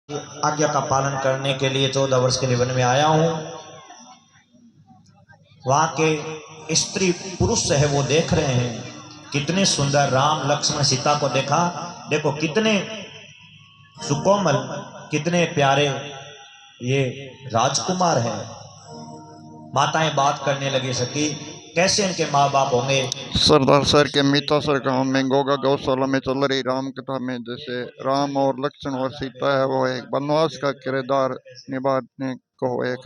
आज्ञा का पालन करने के लिए 14 वर्ष के लिए वन में आया हूँ। वहां के स्त्री पुरुष है वो देख रहे हैं कितने सुंदर राम लक्ष्मण सीता को देखा। देखो कितने सुकोमल कितने प्यारे ये राजकुमार है। माताएं बात करने लगी सकी कैसे इनके माँ बाप होंगे। सरदार सर के मितासर गांव में गोगा गौशाला में चल रही राम कथा में जैसे राम और लक्ष्मण और सीता है वो एक वनवास का किरदार निभाने को एक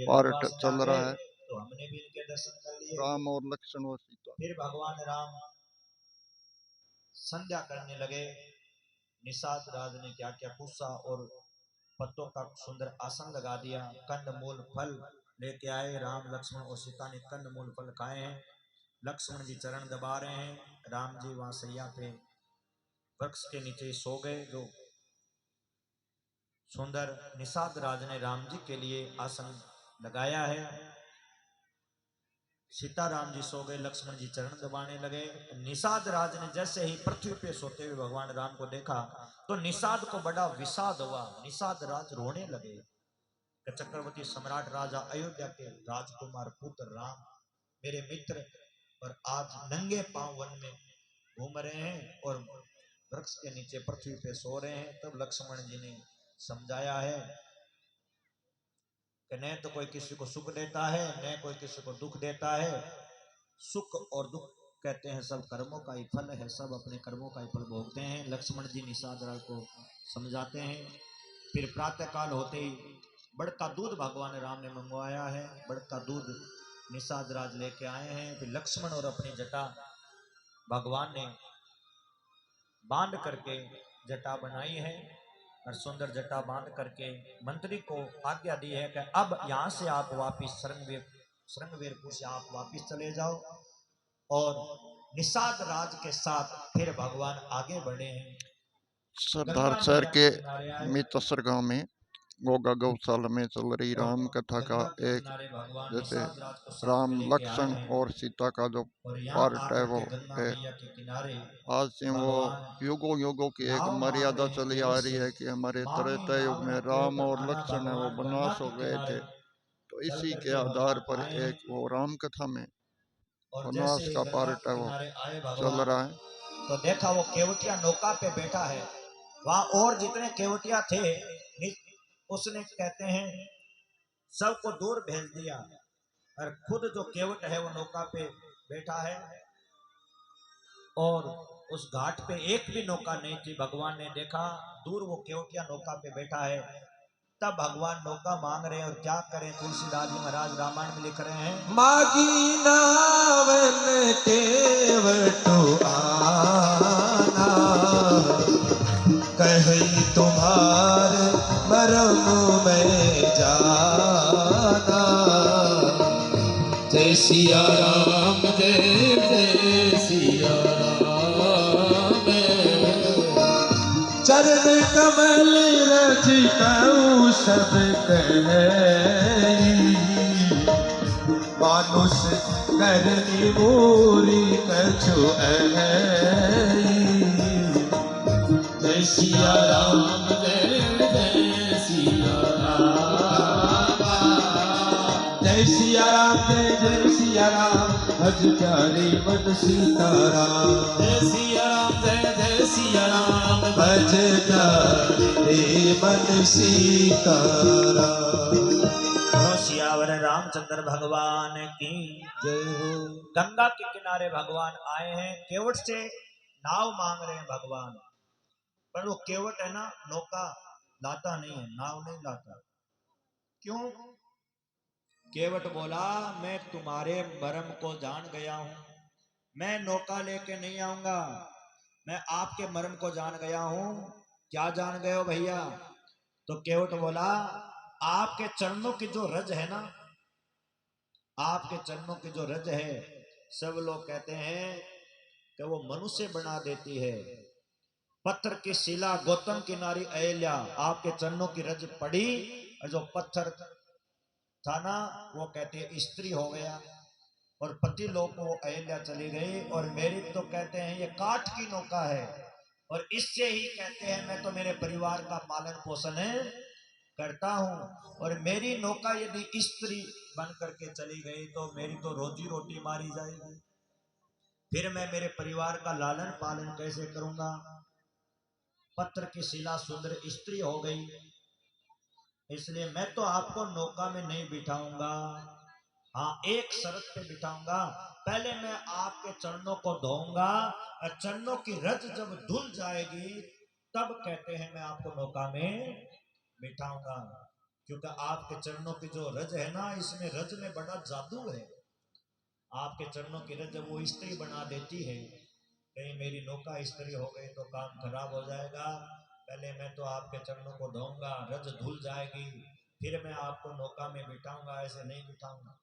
पार्ट चल रहा है। तो हमने भी इनके दर्शन कर लिए। राम और लक्ष्मण और सीता। फिर भगवान राम संध्या करने लगे। निषाद राज ने क्या क्या पूछा और पत्तों का सुंदर आसन लगा दिया। कंद मूल फल लेके आए। राम लक्ष्मण और सीता ने कंद मूल फल खाए हैं। लक्ष्मण जी चरण दबा रहे हैं। राम जी वहां सैया पे वृक्ष के नीचे सो गए। जो सुंदर निषाद राज ने राम जी के लिए आसन लगाया है। सीता राम जी सो गए। लक्ष्मण जी चरण दबाने लगे। निषाद राज ने जैसे ही पृथ्वी पे सोते हुए भगवान राम को देखा तो निषाद को बड़ा विषाद हुआ। निषाद राज रोने लगे। चक्रवर्ती सम्राट राजा अयोध्या के राजकुमार पुत्र राम मेरे मित्र और आज नंगे पांव वन में घूम रहे हैं और वृक्ष के नीचे पृथ्वी पे सो रहे हैं। तब लक्ष्मण जी ने समझाया है कि न तो कोई किसी को सुख देता है न कोई किसी को दुख देता है। सुख और दुख कहते हैं सब कर्मों का ही फल है। सब अपने कर्मों का ही फल भोगते हैं। लक्ष्मण जी निषाद राज को समझाते हैं। फिर प्रातः काल होते ही बड़का दूध भगवान राम ने मंगवाया है। बड़का दूध निषाद राज लेके आए हैं। फिर लक्ष्मण और अपनी जटा भगवान ने बांध करके जटा बनाई है और सुंदर जटा बांध करके मंत्री को आज्ञा दी है कि अब यहां से आप वापिस श्रृंगवीरपुर से आप वापिस चले जाओ और निषाद राज के साथ फिर भगवान आगे बढ़े हैं। सरदार सर के मितासर गांव में गोगा गौशाला में चल रही राम कथा का एक जैसे राम लक्ष्मण और सीता का जो पार्ट है वो है। आज से वो युगों युगों की एक मर्यादा चली आ रही है कि हमारे त्रेता युग में राम और लक्ष्मण है वो वनवास हो गए थे। तो इसी के आधार पर एक वो राम कथा में वनवास का पार्ट है वो चल रहा है। तो देखा वो केवटिया नौका पे बैठा है। वहां और जितने केवटिया थे उसने कहते हैं सबको दूर भेज दिया और खुद जो केवट है वो नौका पे बैठा है और उस घाट पे एक भी नौका नहीं थी। भगवान ने देखा दूर वो केवटिया नौका पे बैठा है। तब भगवान नौका मांग रहे हैं और क्या करें। तुलसीदास जी महाराज रामायण में लिख रहे हैं मागी नावन केवटो आना कहीं तुम्हारे मरम में जाना। जय सिया राम जय जय सिया राम। चरण कमल रज कऊ सब कहे मानुष करनी मोरी कछु जय सिया राम जय जय सिया राम। जय सिया राम जय जय सिया राम भज प्यारे मन सीताराम। जय सिया राम जय जय सिया राम भज प्यारे मन सीताराम। सियावर रामचंद्र भगवान की जय हो। गंगा के किनारे भगवान आए हैं। केवट से नाव मांग रहे हैं भगवान। पर वो केवट है ना नौका लाता नहीं है। नाव नहीं लाता। क्यों? केवट बोला मैं तुम्हारे मरम को जान गया हूं। मैं नौका लेके नहीं आऊंगा। मैं आपके मरम को जान गया हूं। क्या जान गए हो भैया? तो केवट बोला आपके चरणों की जो रज है ना आपके चरणों की जो रज है सब लोग कहते हैं कि वो मनुष्य बना देती है। पत्थर की शिला गौतम की नारी अहल्या आपके चरणों की रज पड़ी और जो पत्थर था ना वो कहते स्त्री हो गया और पति लोग को अहल्या चली गई। और मेरी तो कहते हैं ये काठ की नौका है। और इससे ही कहते हैं मैं तो मेरे परिवार का पालन पोषण करता हूं, और मेरी नौका यदि स्त्री बन करके चली गई तो मेरी तो रोजी रोटी मारी जाएगी, फिर मैं मेरे परिवार का लालन पालन कैसे करूंगा। पत्र की शिला सुंदर स्त्री हो गई, इसलिए मैं तो आपको नौका में नहीं बिठाऊंगा। हाँ, एक शर्त पे बिठाऊंगा, पहले मैं आपके चरणों को धोऊंगा, और चरणों की रज जब धुल जाएगी तब कहते हैं मैं आपको नौका में बिठाऊंगा। क्योंकि आपके चरणों की जो रज है ना, इसमें रज में बड़ा जादू है। आपके चरणों की रज वो स्त्री बना देती है। कहीं मेरी नौका स्त्री हो गई तो काम खराब हो जाएगा। पहले मैं तो आपके चरणों को धोऊंगा, रज धुल जाएगी, फिर मैं आपको नौका में बिठाऊंगा, ऐसे नहीं बिठाऊंगा।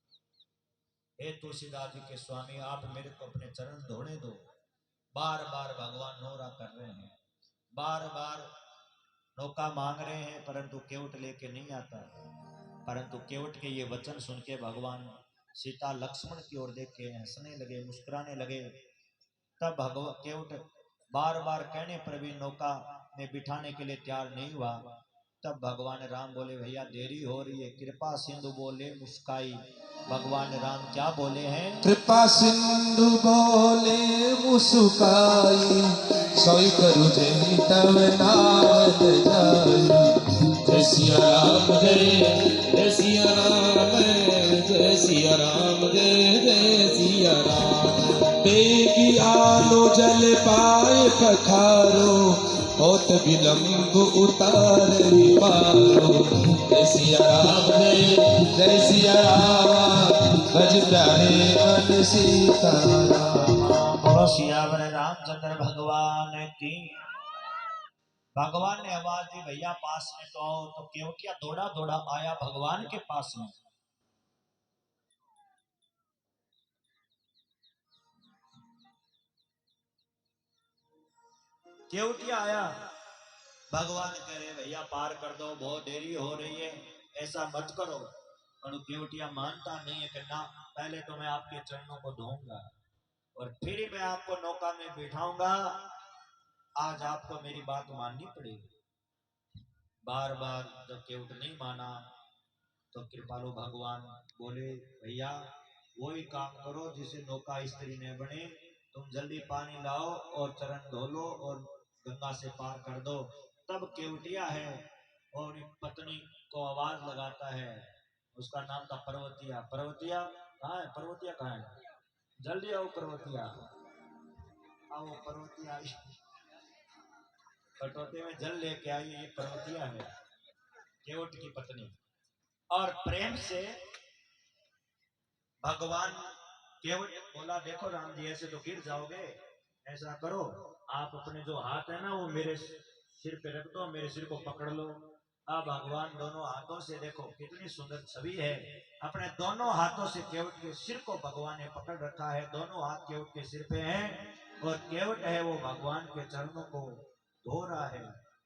हे तुलसीदास जी के स्वामी, आप मेरे को अपने चरण धोने दो। बार बार भगवान नोरा कर रहे हैं, बार बार नौका मांग रहे हैं, परंतु केवट लेके नहीं आता। परंतु केवट के ये वचन सुन के भगवान सीता लक्ष्मण की ओर देख के हंसने लगे, मुस्कुराने लगे। तब भगवान केवट बार बार कहने पर भी नौका में बिठाने के लिए तैयार नहीं हुआ। तब भगवान राम बोले भैया देरी हो रही है, कृपा सिंधु बोले मुस्काई। भगवान राम क्या बोले हैं? कृपा सिंधु बोले मुस्काई, सोई करू जय तव नाम जाई। जय सिया राम जय सिया राम, जय सिया राम जय सिया राम। बेगी आलो जल पाए पखारो, होत विलंब उतार पारो। जय सिया राम जय सिया राम, भज प्यारे मन सीताराम। बोलो सियावर रामचंद्र भगवान की। भगवान ने आवाज दी भैया पास में तो आओ, तो केवटिया दौड़ा दौड़ा आया भगवान के पास में। केवटिया आया, भगवान कह रहे भैया पार कर दो, बहुत देरी हो रही है, ऐसा मत करो। पर केवटिया मानता नहीं है कि ना, पहले तो मैं आपके चरणों को धोऊंगा और फिर ही मैं आपको नौका में बिठाऊंगा। आज आपको मेरी बात माननी पड़ेगी। बार बार जब केवट नहीं माना तो कृपालु भगवान बोले भैया वही काम करो जिसे नौका स्त्री ने बने, तुम जल्दी पानी लाओ और चरण धो लो और गंगा से पार कर दो। तब केवटिया है और एक पत्नी को आवाज लगाता है, उसका नाम था पर्वतिया। पर्वतिया कहाँ है? पर्वतिया कहाँ है? जल्दी आओ पर्वतिया, आओ पर्वतिया आई, कटोते में जल लेके आई। ये पर्वतिया है, केवट की पत्नी। और प्रेम से भगवान केवट बोला देखो राम जी ऐसे तो गिर जाओगे, ऐसा करो आप अपने जो हाथ है ना वो मेरे सिर पे रख दो, मेरे सिर को पकड़ लो। अब भगवान दोनों हाथों से देखो कितनी सुंदर छवि है, अपने दोनों हाथों से केवट के सिर को भगवान ने पकड़ रखा है, दोनों हाथ केवट के सिर पे हैं और केवट है वो भगवान के चरणों को धो रहा है।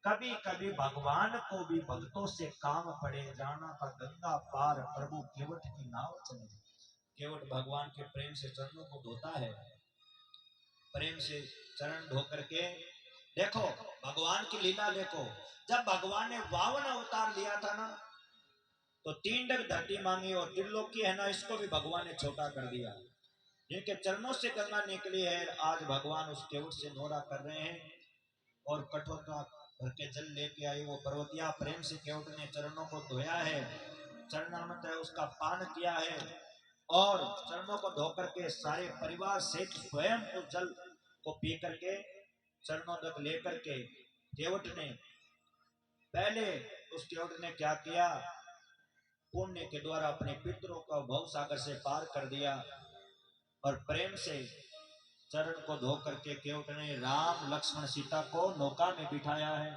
कभी कभी भगवान को भी भक्तों से काम पड़े, जाना पर गंगा पार प्रभु केवट की नाव चले। केवट भगवान के प्रेम से चरणों को धोता है, प्रेम से चरण धो करके देखो भगवान की लीला देखो। जब भगवान ने वावन अवतार लिया था ना तो 3 डग धरती मांगी और त्रिलोकी है ना इसको भी भगवान ने छोटा कर दिया। जिनके चरणों से गंगा निकली है आज भगवान उस केवट से नोरा कर रहे हैं और कठोरता भर के जल लेके आई वो पर्वतिया। प्रेम से केवट ने चरणों को धोया है, चरणामृत है उसका पान किया है और चरणों को धो करके सारे परिवार से स्वयं उस जल को पी करके चरणों तक लेकर के केवट ने पहले उस केवट ने क्या किया, पुण्य के द्वारा अपने पितरों को भव सागर से पार कर दिया और प्रेम से चरण को धो करके केवट ने राम लक्ष्मण सीता को नौका में बिठाया है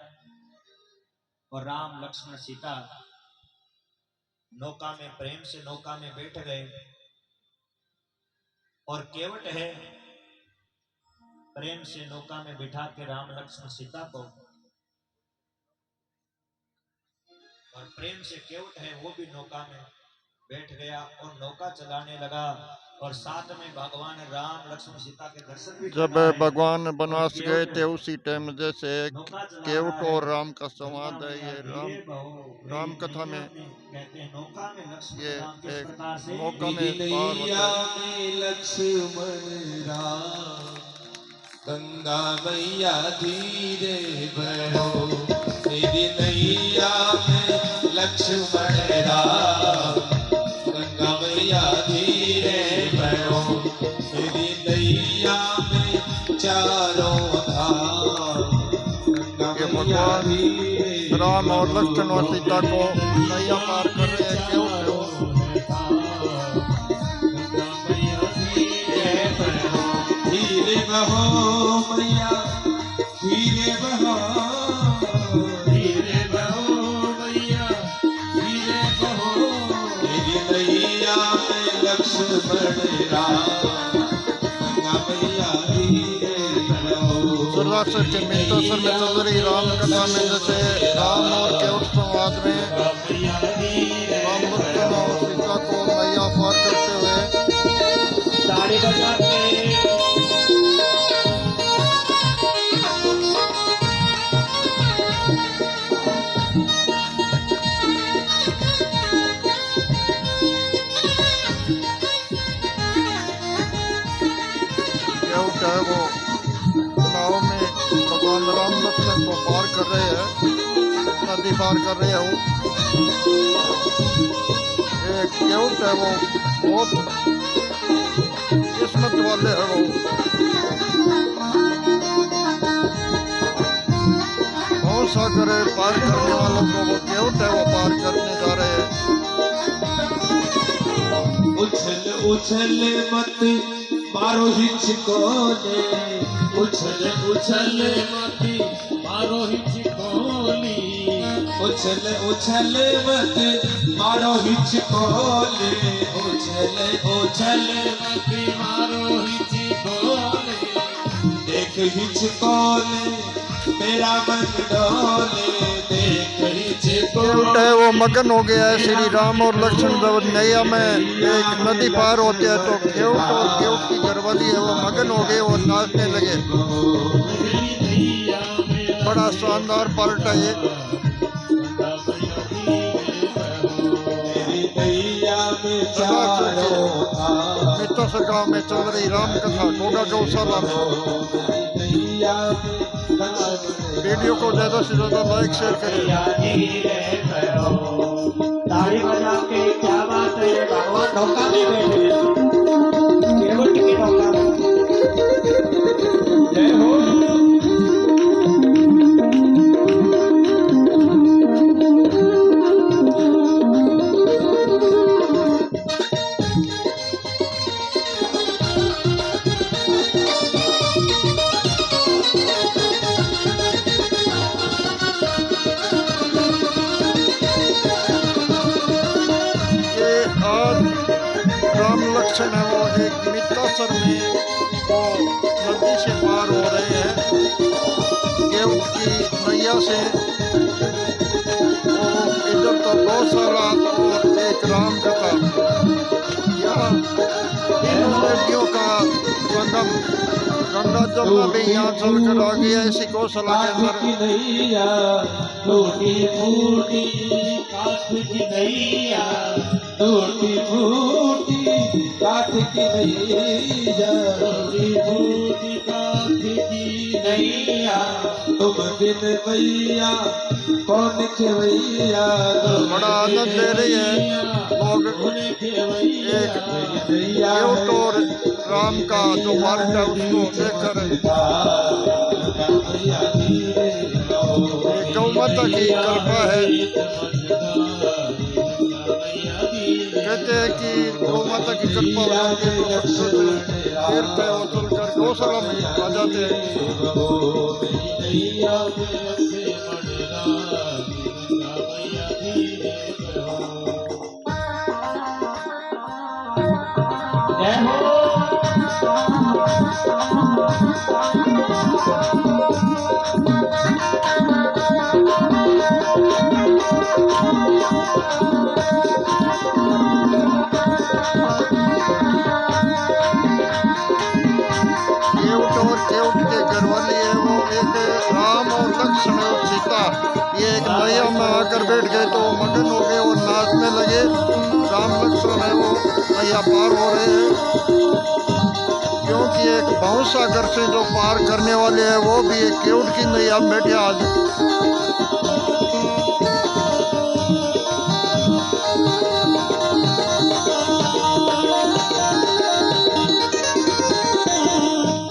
और राम लक्ष्मण सीता नौका में प्रेम से नौका में बैठ गए और केवट है प्रेम से नौका में बिठा के राम लक्ष्मण सीता को और प्रेम से केवट है वो भी नौका में बैठ गया और नौका चलाने लगा और साथ में भगवान राम लक्ष्मण सीता के दर्शन भी जब करना है। भगवान वनवास गए थे उसी टाइम जैसे नौका चला केवट रहा है। और राम का संवाद गंगा है, मैया ये धीरे बहो, राम मेरी कथा नैया में कहते हैं नौका में लक्ष्मण ये राम किस एक प्रकार से नौका में मेरी पार नैया होता है। में लक्ष्मण राम, गंगा मैया धीरे बहो। मेरी नैया में लक्ष्मण राम, गंगा मैया धीरे बहो। मेरी नैया में चारों धाम, गंगा ये मैया भगवान धीरे राम और बहो। लक्ष्मण और सीता को नैया पार कर रहे हैं केवट को। धीरे बहो मैया, धीरे बहो, धीरे बहो मैया, धीरे बहो। मेरी नैया में लक्ष्मण राम, गंगा मैया धीरे बहो। सुरदासर के मित्तोसर में चल रही राम कथा में जैसे राम और केवट संवाद में राम लक्ष्मण और सीता को नैया पार करते हुए ताड़ी बजा के केवट है वो नाव में भगवान राम लक्ष्मण को पार कर रहे हैं, नदी पार कर रहे हैं। वो एक केवट है वो बहुत किस्मत वाले है वो, बहुत सा करे पार करने वालों को वो केवट है वो पार करने जा रहे हैं। उछल उछल मत मारो हिचकोले, उछल उछल मत मारो हिचकोली। उछल उछल मत मारो हिचकोले, उछल उछल मत मारो हिचकोले। देख हिचकोले मेरा मन डोले, देख हिचकोले। केवट है वो मगन हो गया है। श्री राम और लक्ष्मण जब नैया में एक नदी पार होती है तो केवट और केवट की घरवाली है वो मगन हो गए, वो नाचने लगे। बड़ा शानदार पलट है ये। मित्तोसर गांव में चल रही राम कथा गोगा गौशाला में। वीडियो को ज्यादा से ज्यादा लाइक शेयर करें। ताड़ी बजा के क्या बात है, भगवान नौका में बैठे हैं, केवट की नौका में। जय हो। लक्षण है वो एक मित्तोसर में वो नदी से पार हो रहे हैं केवट की नैया से। वो इधर तो गौशाला और एक राम कथा, यहाँ तीनों नदियों का संगम गंगा जमुना भी यहाँ चलकर आ गया इसी गौशाला के अंदर। टूटी फूटी काठ की नैया, टूटी फूटी काठ की नैया, टूटी फूटी काठ की नैया। तुम बिन भैया कौन खेवैया, बड़ा आनंद ले रही है लोग। एक केवट और राम का जो मार्ग है उसको देखकर गौ माता की कृपा है। कहते हैं कि गौ माता की कृपा हो जाती है तो तीर्थ है वो चलकर गौशाला में आ जाते हैं। आकर बैठ गए तो मगन हो गए और नाचने लगे। राम लक्ष्मण है वो नैया पार हो रहे हैं, क्योंकि एक भवसागर से जो पार करने वाले हैं वो भी एक केवट की नैया में बैठे आज।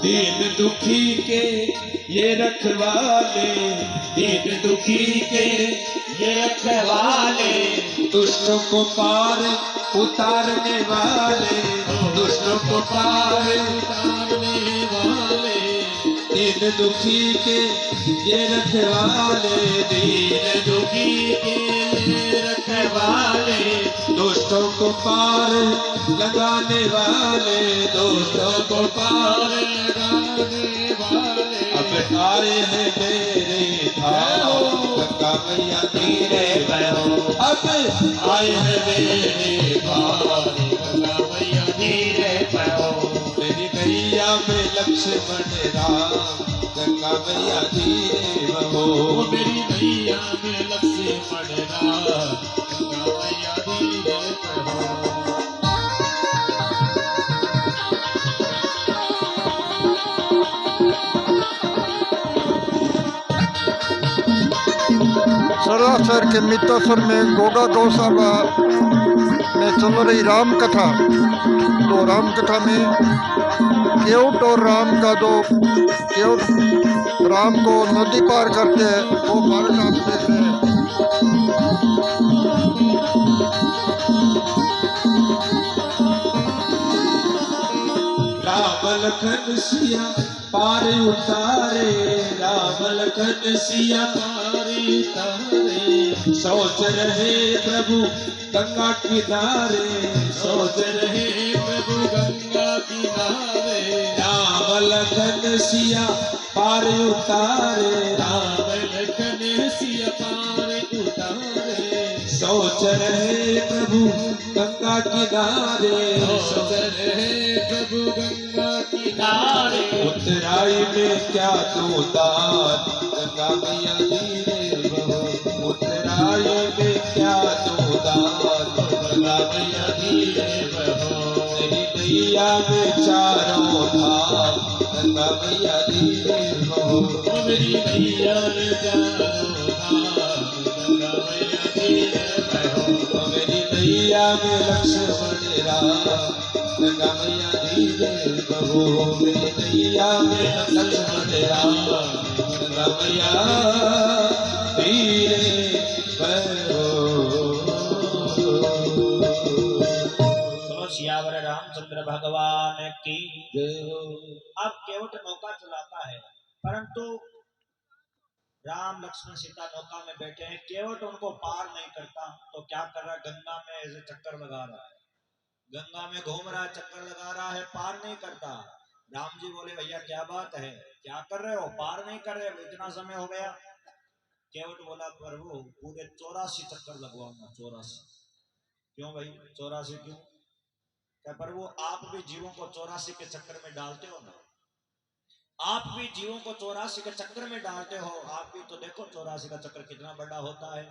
दीन दुखी के ये रखवाले, दीन दुखी के ये रखवाले, दुष्टों को पार उतारने वाले, दुष्टों को पार उतारने वाले, दीन दुखी के ये रखवाले, दीन दुखी के ये रखवाले, दुष्टों को पार लगाने वाले, दोस्तों को पार लगाने वाले। अब आए हैं मेरे धाम गंगा मैया धीरे बहो, अब आए हैं मेरे धाम गंगा मैया धीरे बहो। मेरी नैया में लक्ष्मण राम गंगा मैया धीरे बहो, मेरी नैया में लक्ष्मण राम गंगा मैया धीरे बहो। सरासर के मितासर में गोगा गौशाला में चल रही राम कथा। तो राम कथा में केवट और राम का जो केवट राम को नदी पार करते हैं वो बालक आप देख रहे हैं। राम लखन सिया पार उतारे, राम लखन सिया पार उतारे, सोच रहे प्रभु गंगा किनारे, सोच रहे प्रभु गंगा किनारे। राम लखन सिया पार उतारे, राम लखन सिया पार उतारे, सोच रहे प्रभु गंगा किनारे, सोच रहे प्रभु गंगा किनारे। उतराई में क्या तू दान गंगा मैया धीरे बहो, उतराई में क्या तू दान गंगा मैया धीरे बहो। तेरी नैया में चारों धाम गंगा मैया धीरे बहो, मेरी नैया में चारों धाम गंगा मैया धीरे बहो। मेरी नैया में लक्ष्मण राम गंगा मैया धीरे बहो, मेरी नैया में लक्ष्मण राम गंगा मैया धीरे बहो। तो सियावर रामचंद्र भगवान की जय हो। अब केवट नौका चलाता है, परंतु राम लक्ष्मण सीता नौका में बैठे हैं। केवट उनको पार नहीं करता, तो क्या कर रहा है, गंगा में ऐसे चक्कर लगा रहा है, गंगा में घूम रहा है, चक्कर लगा रहा है, पार नहीं करता। राम जी बोले भैया क्या बात है, क्या कर रहे हो, पार नहीं कर रहे हो, इतना समय हो गया। केवट बोला प्रभु पूरे 84 चक्कर लगवाऊंगा, 84। क्यों भाई 84 क्यों? क्या प्रभु आप भी जीवों को 84 के चक्कर में डालते हो ना, आप भी जीवों को 84 के चक्कर में डालते हो, आप भी तो देखो 84 का चक्कर कितना बड़ा होता है।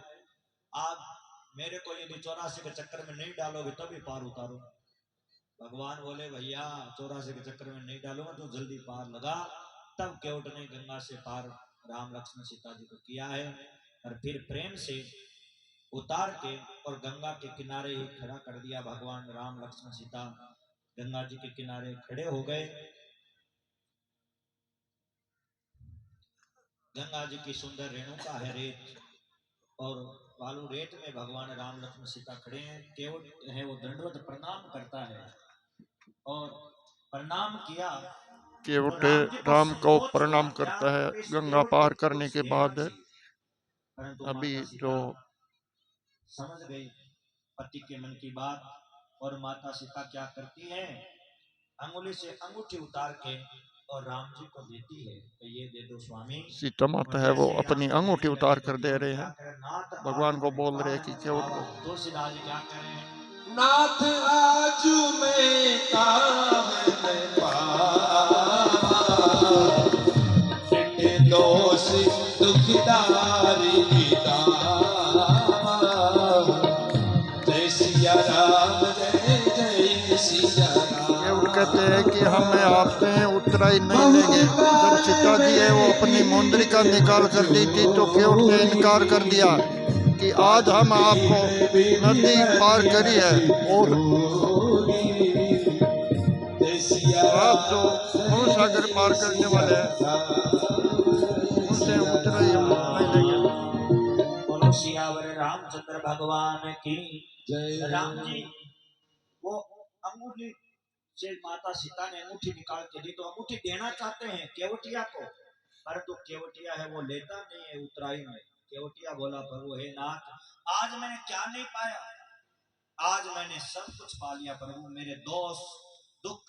आप मेरे को यदि 84 के चक्कर में नहीं डालोगे तभी पार उतारो। भगवान बोले भैया 84 के चक्कर में नहीं डालूंगा तो जल्दी पार लगा। तब केवट ने गंगा से पार राम लक्ष्मण सीता जी को किया है, और फिर प्रेम से उतार के और गंगा के किनारे ही खड़ा कर दिया। भगवान राम लक्ष्मण सीता गंगा जी के किनारे खड़े हो गए। गंगा जी की सुंदर रेणुका है रेत, और बालू रेत में भगवान राम लक्ष्मण सीता खड़े हैं। केवट है वो दंडवत प्रणाम करता है, और प्रणाम किया। केवट राम को प्रणाम करता है गंगा पार करने के बाद। अभी जो समझ गई पति के मन की बात, और माता सीता क्या करती है, अंगुली से अंगूठी उतार के और राम जी को देती है, तो ये दे दो स्वामी। सीता माता है वो अपनी अंगूठी उतार कर दे रहे हैं, भगवान को बोल रहे हैं कि केवट को। तुलसीदास जी क्या कह रहे हैं, नाथ आजू में काम दोष दुखदारी दास, कहते हैं कि हमें आपसे उतराई नहीं लेंगे। जब सीता जी है वो अपनी मुंद्रिका निकाल कर दी थी तो केवट ने इनकार कर दिया कि आज हम आपको नदी पार करी है और आप जो भवसागर पार करने वाले हैं उनसे उतराई हम नहीं लेंगे। बोलो सियावर रामचंद्र भगवान की जय राम जी वो अंगूठी से माता सीता ने अंगूठी निकाल के दी तो अंगूठी देना चाहते हैं केवटिया को, परंतु केवटिया है वो लेता नहीं है उतराई में। केवटिया बोला प्रभु हे नाथ, आज मैंने क्या नहीं पाया, आज मैंने सब कुछ पा लिया प्रभु। मेरे दोष दुख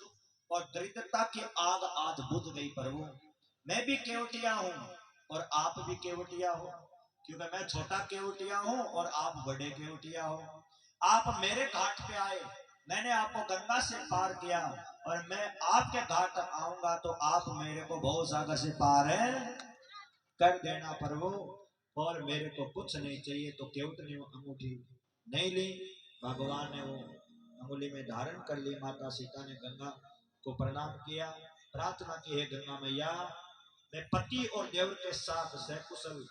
और दरिद्रता की आग आज बुझ गई प्रभु। मैं भी केवटिया हूँ और आप भी केवटिया हो, क्योंकि मैं छोटा केवटिया हूँ और आप बड़े केवटिया हो। आप मेरे घाट पे आए, मैंने आपको गंगा से पार किया और मैं आपके घाट आऊंगा तो आप मेरे को भवसागर से पार कर देना प्रभु, और मेरे को कुछ नहीं चाहिए। तो केवट ने वो अंगूठी नहीं ली, भगवान ने वो अंगुली में धारण कर ली। माता सीता ने गंगा को प्रणाम किया, प्रार्थना की है गंगा मैया मैं पति और देवर के साथ सकुशल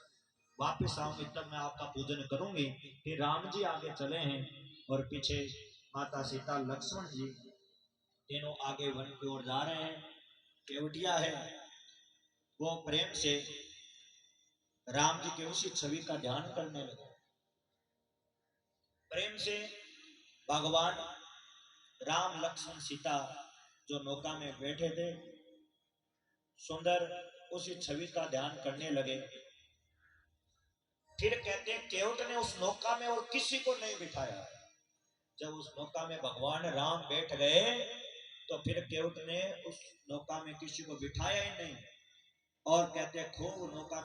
वापस आऊंगी तब मैं आपका पूजन करूंगी। फिर राम जी आगे चले हैं और पीछे माता सीता लक्ष्मण जी तीनों आगे वन की ओर जा रहे हैं। केवटिया है वो प्रेम से राम जी के उसी छवि का ध्यान करने लगे। प्रेम से भगवान राम लक्ष्मण सीता जो नौका में बैठे थे सुंदर उसी छवि का ध्यान करने लगे। फिर कहते हैं केवट ने उस नौका में और किसी को नहीं बिठाया। जब उस नौका में भगवान राम बैठ गए तो फिर केवट ने उस नौका में किसी को बिठाया ही नहीं, और कहते खूब नौका